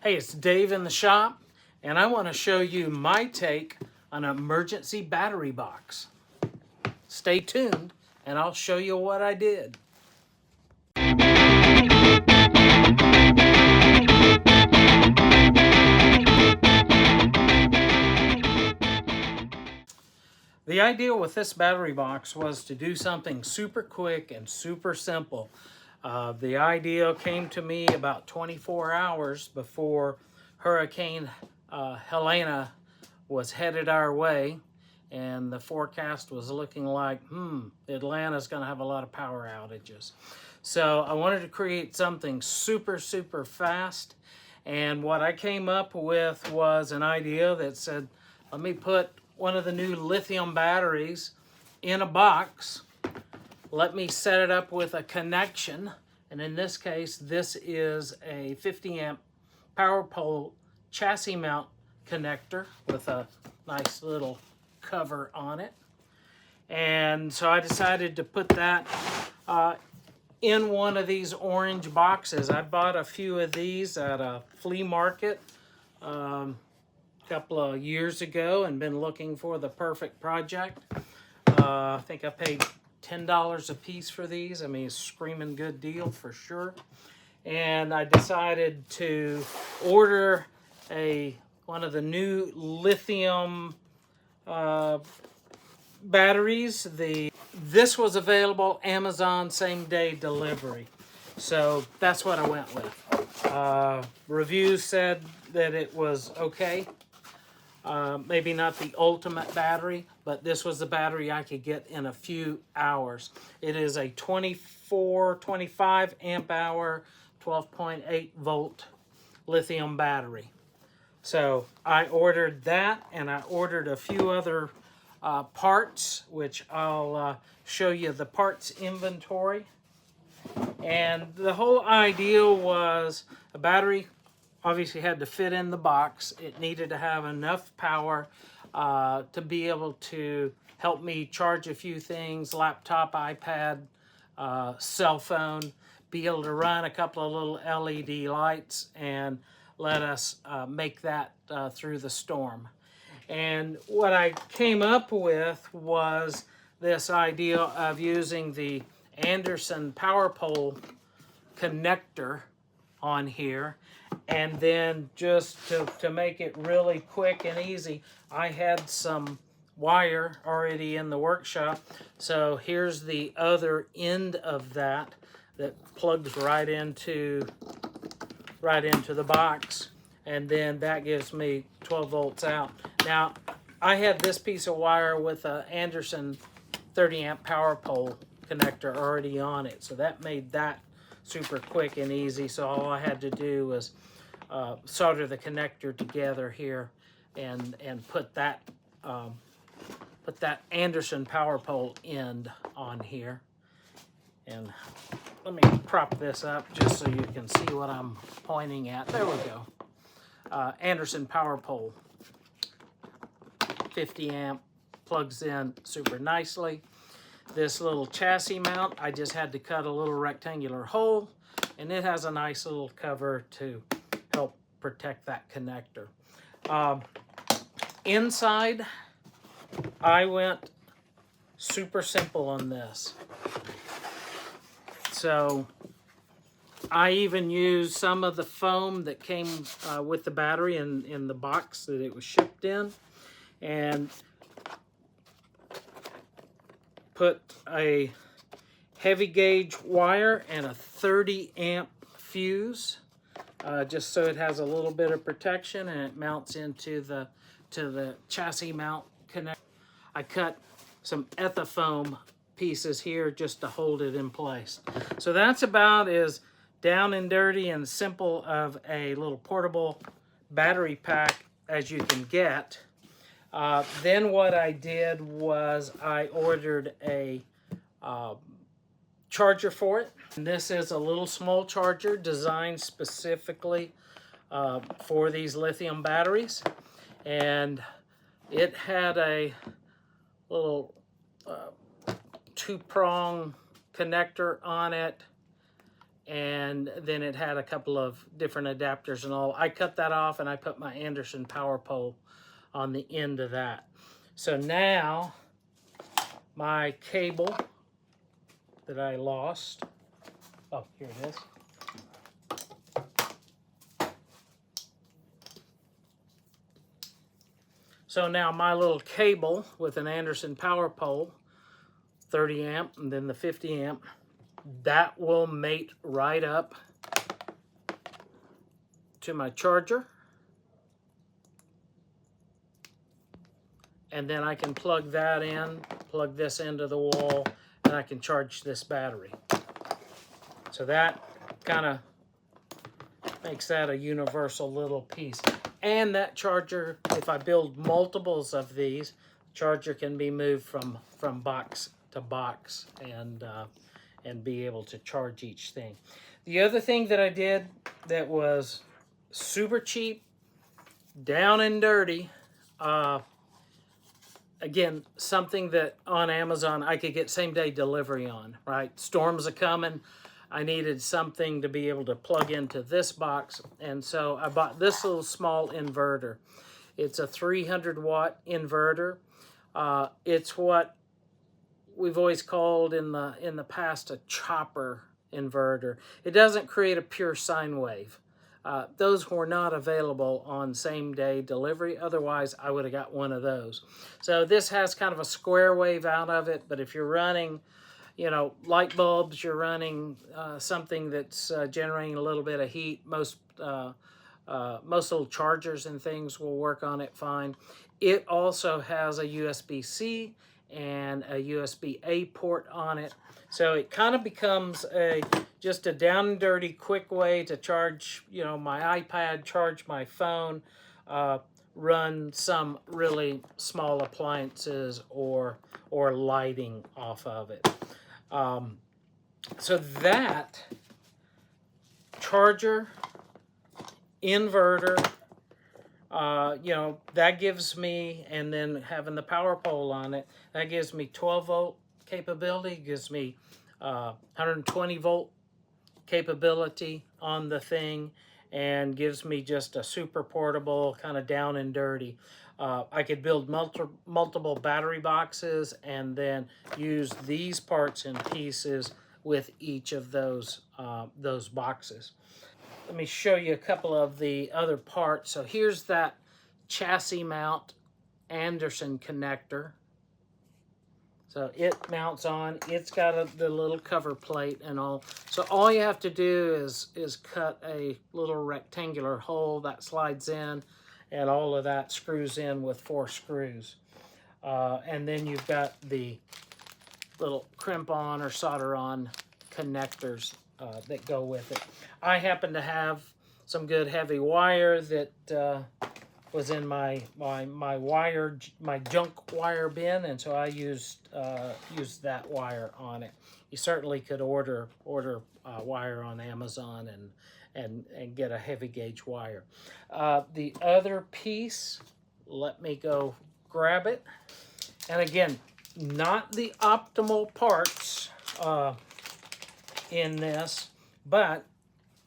Hey, it's Dave in the shop, and I want to show you my take on an emergency battery box. Stay tuned, and I'll show you what I did. The idea with this battery box was to do something super quick and super simple. The idea came to me about 24 hours before Hurricane Helene was headed our way, and the forecast was looking like, Atlanta's going to have a lot of power outages. So I wanted to create something super fast, and what I came up with was an idea that said, let me put one of the new lithium batteries in a box. Let me set it up with a connection, and in this case, this is a 50 amp power pole chassis mount connector with a nice little cover on it. And so I decided to put that in one of these orange boxes. I bought a few of these at a flea market a couple of years ago and been looking for the perfect project. I think I paid $10 a piece for these. I mean, it's a screaming good deal for sure. And I decided to order one of the new lithium batteries. This was available Amazon same day delivery. So that's what I went with. Reviews said that it was okay. Maybe not the ultimate battery, but this was the battery I could get in a few hours. It is a 25 amp hour, 12.8 volt lithium battery. So I ordered that, and I ordered a few other parts, which I'll show you the parts inventory. And the whole idea was a battery obviously had to fit in the box. It needed to have enough power to be able to help me charge a few things, laptop, iPad, cell phone, be able to run a couple of little LED lights and let us make that through the storm. And what I came up with was this idea of using the Anderson power pole connector on here. And then just to make it really quick and easy, I had some wire already in the workshop. So here's the other end of that plugs right into the box. And then that gives me 12 volts out. Now, I had this piece of wire with an Anderson 30 amp power pole connector already on it. So that made that super quick and easy. So all I had to do was solder the connector together here and put that Anderson power pole end on here. And let me prop this up just so you can see what I'm pointing at. There we go. Anderson power pole, 50 amp, plugs in super nicely. This little chassis mount, I just had to cut a little rectangular hole, and it has a nice little cover to help protect that connector. Inside, I went super simple on this. So I even used some of the foam that came with the battery in the box that it was shipped in, and put a heavy gauge wire and a 30 amp fuse, just so it has a little bit of protection and it mounts into the chassis mount connector. I cut some ethafoam pieces here just to hold it in place. So that's about as down and dirty and simple of a little portable battery pack as you can get. Then what I did was I ordered a charger for it. And this is a little small charger designed specifically for these lithium batteries. And it had a little two-prong connector on it and then it had a couple of different adapters and all. I cut that off and I put my Anderson power pole on the end of that. So now my cable that I lost, oh, here it is. So now my little cable with an Anderson power pole, 30 amp and then the 50 amp, that will mate right up to my charger. And then I can plug that in, plug this into the wall, and I can charge this battery. So that kind of makes that a universal little piece. And that charger, if I build multiples of these, charger can be moved from box to box and be able to charge each thing. The other thing that I did that was super cheap, down and dirty, again, something that on Amazon I could get same-day delivery on, right? Storms are coming. I needed something to be able to plug into this box, and so I bought this little small inverter. It's a 300-watt inverter. It's what we've always called in the past a chopper inverter. It doesn't create a pure sine wave. Those were not available on same-day delivery. Otherwise, I would have got one of those. So this has kind of a square wave out of it, but if you're running, you know, light bulbs, you're running something that's generating a little bit of heat, most little chargers and things will work on it fine. It also has a USB-C and a USB-A port on it. So it kind of becomes just a down and dirty quick way to charge, you know, my iPad, charge my phone, run some really small appliances or lighting off of it. So that charger, inverter, you know, that gives me, and then having the power pole on it, that gives me 12 volt capability, gives me 120 volt capability on the thing, and gives me just a super portable, kind of down and dirty. I could build multiple battery boxes and then use these parts and pieces with each of those boxes. Let me show you a couple of the other parts. So here's that chassis mount Anderson connector. So it mounts on. It's got the little cover plate and all. So all you have to do is cut a little rectangular hole that slides in, and all of that screws in with 4 screws. And then you've got the little crimp-on or solder-on connectors that go with it. I happen to have some good heavy wire that was in my junk wire bin, and so I used that wire on it. You certainly could order wire on Amazon and get a heavy gauge wire. The other piece, let me go grab it. And again, not the optimal parts in this, but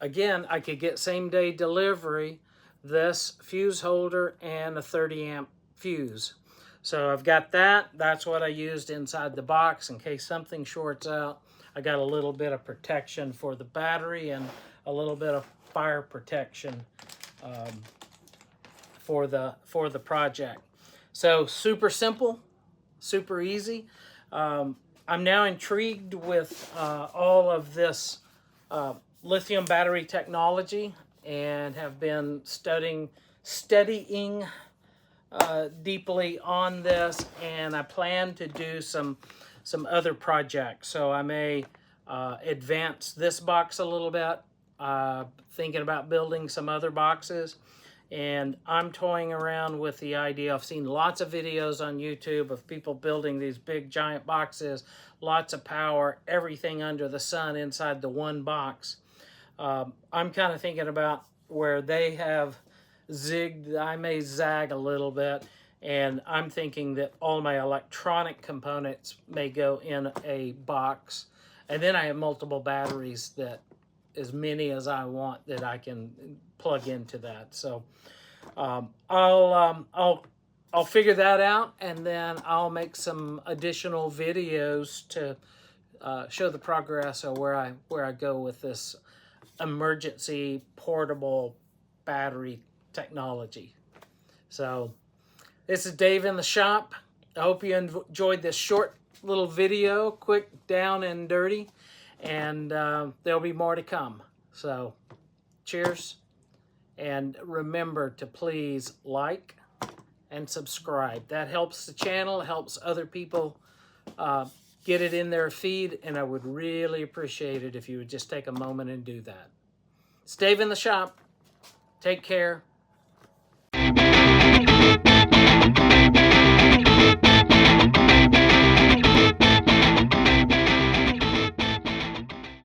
again, I could get same-day delivery, this fuse holder and a 30 amp fuse. So I've got that. That's what I used inside the box in case something shorts out. I got a little bit of protection for the battery and a little bit of fire protection for the project. So super simple, super easy. I'm now intrigued with all of this lithium battery technology and have been studying deeply on this, and I plan to do some other projects. So I may advance this box a little bit, thinking about building some other boxes, and I'm toying around with the idea. I've seen lots of videos on YouTube of people building these big giant boxes, lots of power, everything under the sun inside the one box. I'm kind of thinking about where they have zigged, I may zag a little bit, and I'm thinking that all my electronic components may go in a box, and then I have multiple batteries that as many as I want that I can plug into that. So I'll figure that out, and then I'll make some additional videos to show the progress of where I go with this emergency portable battery technology. So this is Dave in the shop. I hope you enjoyed this short little video, quick, down and dirty, and there'll be more to come. So cheers, and remember to please like and subscribe. That helps the channel, helps other people get it in their feed, and I would really appreciate it if you would just take a moment and do that. It's Dave in the shop. Take care.